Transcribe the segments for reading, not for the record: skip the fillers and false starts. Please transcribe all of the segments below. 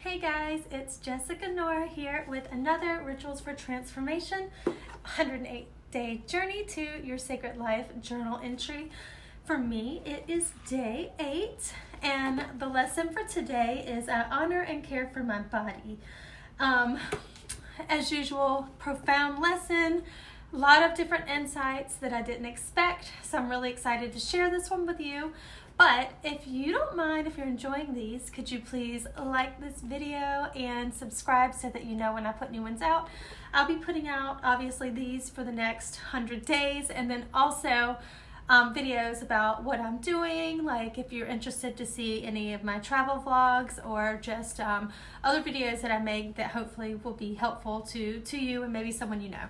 Hey guys, it's Jessica Nora here with another Rituals for Transformation 108-day journey to your sacred life journal entry. For me, it is day 8, and the lesson for today is I honor and care for my body. As usual, profound lesson, a lot of different insights that I didn't expect, so I'm really excited to share this one with you. But if you don't mind, if you're enjoying these, could you please like this video and subscribe so that you know when I put new ones out. I'll be putting out, obviously, these for the next 100 days, and then also videos about what I'm doing, like if you're interested to see any of my travel vlogs or just other videos that I make that hopefully will be helpful to you and maybe someone you know.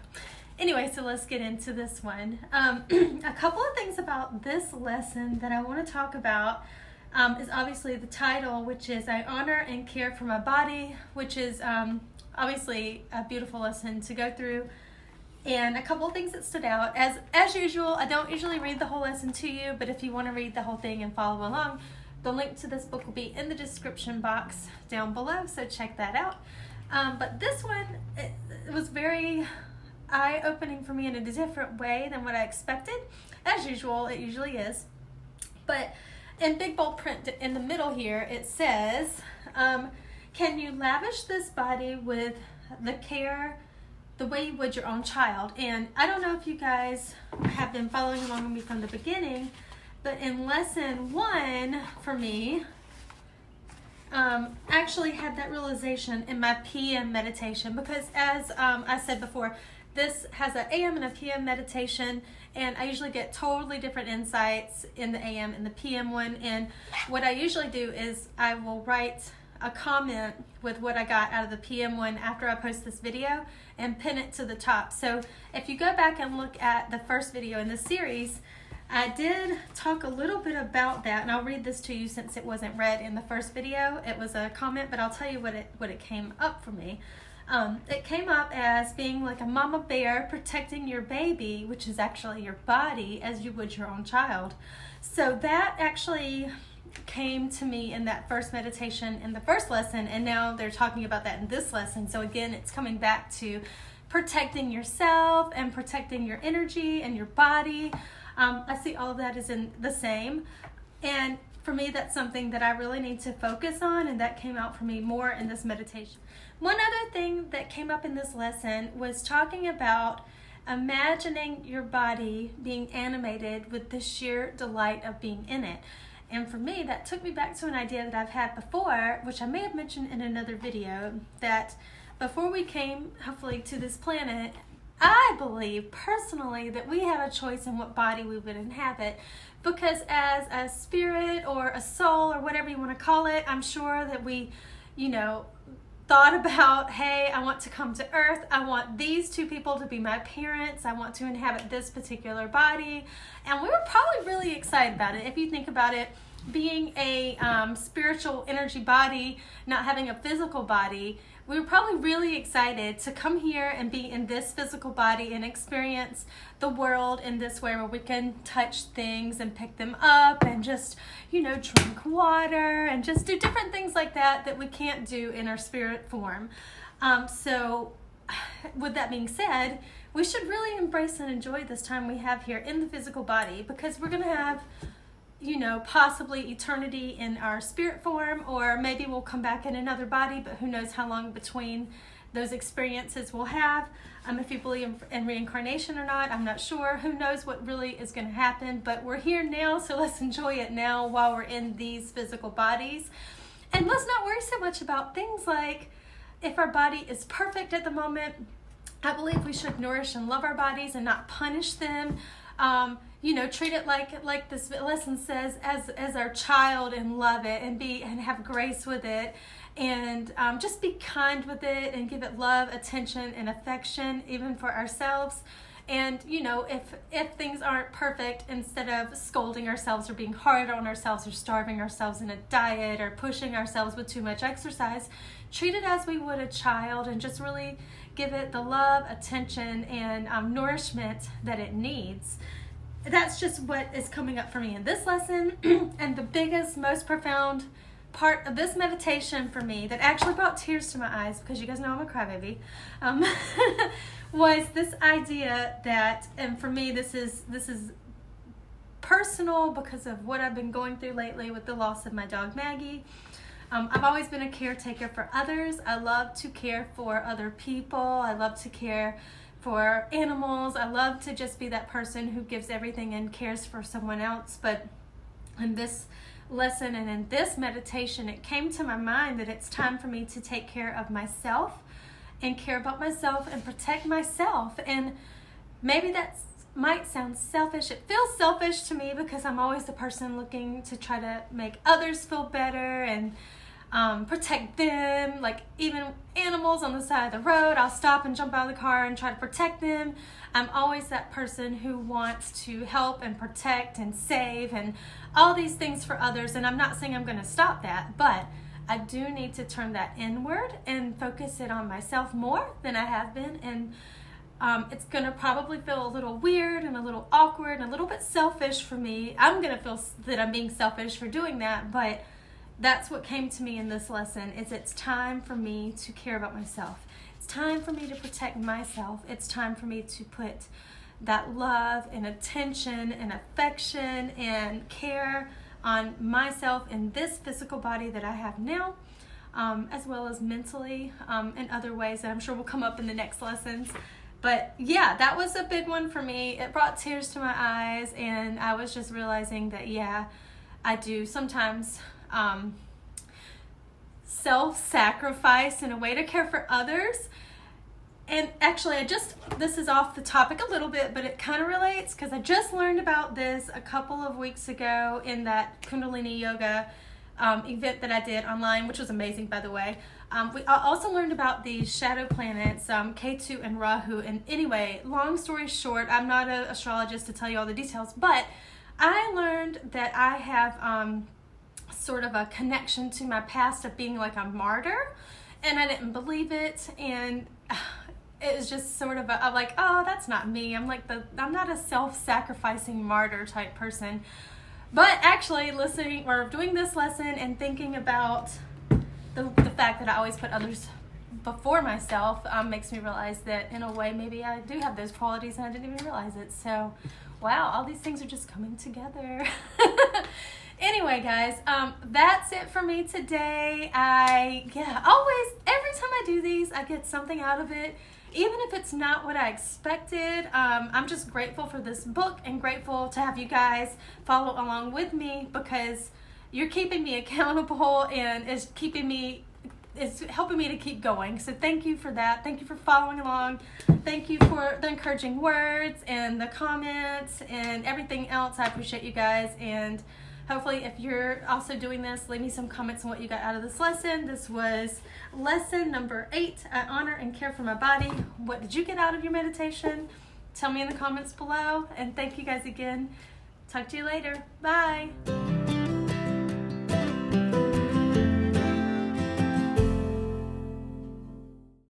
Anyway, so let's get into this one. A couple of things about this lesson that I want to talk about is obviously the title, which is I honor and care for my body, which is obviously a beautiful lesson to go through. And a couple of things that stood out. As usual, I don't usually read the whole lesson to you, but if you want to read the whole thing and follow along, the link to this book will be in the description box down below, so check that out. But this one, it was very eye-opening for me in a different way than what I expected. As usual, it usually is. But in big bold print in the middle here, it says, can you lavish this body with the care the way you would your own child? And I don't know if you guys have been following along with me from the beginning, but in lesson 1 for me, actually had that realization in my PM meditation, because as I said before, this has an AM and a PM meditation, and I usually get totally different insights in the AM and the PM one. And what I usually do is I will write a comment with what I got out of the PM one after I post this video and pin it to the top. So if you go back and look at the first video in the series, I did talk a little bit about that, and I'll read this to you since it wasn't read in the first video. It was a comment, but I'll tell you what it came up for me. It came up as being like a mama bear protecting your baby, which is actually your body, as you would your own child. So that actually came to me in that first meditation in the first lesson, and now they're talking about that in this lesson. So again, it's coming back to protecting yourself and protecting your energy and your body. I see all of that is in the same, and for me, that's something that I really need to focus on, and that came out for me more in this meditation. One other thing that came up in this lesson was talking about imagining your body being animated with the sheer delight of being in it. And for me, that took me back to an idea that I've had before, which I may have mentioned in another video, that before we came, hopefully, to this planet, I believe personally that we have a choice in what body we would inhabit, because as a spirit or a soul or whatever you want to call it, I'm sure that we, thought about, hey, I want to come to Earth, I want these two people to be my parents, I want to inhabit this particular body, and we were probably really excited about it. If you think about it, being a spiritual energy body, not having a physical body, we were probably really excited to come here and be in this physical body and experience the world in this way, where we can touch things and pick them up and just, drink water and just do different things like that we can't do in our spirit form. So with that being said, we should really embrace and enjoy this time we have here in the physical body, because we're going to have possibly eternity in our spirit form, or maybe we'll come back in another body, but who knows how long between those experiences we'll have. If you believe in reincarnation or not, I'm not sure. Who knows what really is going to happen, but we're here now, so let's enjoy it now while we're in these physical bodies. And let's not worry so much about things like if our body is perfect at the moment. I believe we should nourish and love our bodies and not punish them. Treat it like this lesson says, as our child, and love it and have grace with it, and just be kind with it and give it love, attention, and affection, even for ourselves. And if things aren't perfect, instead of scolding ourselves or being hard on ourselves or starving ourselves in a diet or pushing ourselves with too much exercise, treat it as we would a child and just really give it the love, attention, and nourishment that it needs. That's just what is coming up for me in this lesson. And the biggest, most profound part of this meditation for me that actually brought tears to my eyes, because you guys know I'm a crybaby, was this idea that, and for me this is personal because of what I've been going through lately with the loss of my dog Maggie. I've always been a caretaker for others. I love to care for other people. I love to care for animals. I love to just be that person who gives everything and cares for someone else. But in this lesson and in this meditation, it came to my mind that it's time for me to take care of myself and care about myself and protect myself. And maybe that might sound selfish. It feels selfish to me because I'm always the person looking to try to make others feel better and protect them. Like even animals on the side of the road, I'll stop and jump out of the car and try to protect them. I'm always that person who wants to help and protect and save and all these things for others. And I'm not saying I'm going to stop that, but I do need to turn that inward and focus it on myself more than I have been. And it's going to probably feel a little weird and a little awkward and a little bit selfish for me. I'm going to feel that I'm being selfish for doing that, but that's what came to me in this lesson, is it's time for me to care about myself. It's time for me to protect myself. It's time for me to put that love and attention and affection and care on myself in this physical body that I have now, as well as mentally in other ways that I'm sure will come up in the next lessons. But yeah, that was a big one for me. It brought tears to my eyes, and I was just realizing that, yeah, I do sometimes self-sacrifice in a way to care for others. And actually, this is off the topic a little bit, but it kind of relates because I just learned about this a couple of weeks ago in that Kundalini Yoga event that I did online, which was amazing, by the way. I also learned about these shadow planets, Ketu and Rahu. And anyway, long story short, I'm not an astrologist to tell you all the details, but I learned that I have sort of a connection to my past of being like a martyr, and I didn't believe it, and it was just sort of I'm like, oh, that's not me. I'm not a self-sacrificing martyr type person. But actually listening or doing this lesson and thinking about the fact that I always put others before myself makes me realize that in a way maybe I do have those qualities and I didn't even realize it. So wow, all these things are just coming together. Anyway, guys, that's it for me today. Always, every time I do these, I get something out of it, even if it's not what I expected. I'm just grateful for this book and grateful to have you guys follow along with me, because you're keeping me accountable and is helping me to keep going. So thank you for that. Thank you for following along. Thank you for the encouraging words and the comments and everything else. I appreciate you guys, and hopefully if you're also doing this, leave me some comments on what you got out of this lesson. This was lesson number 8. I honor and care for my body. What did you get out of your meditation? Tell me in the comments below, and thank you guys again. Talk to you later. Bye.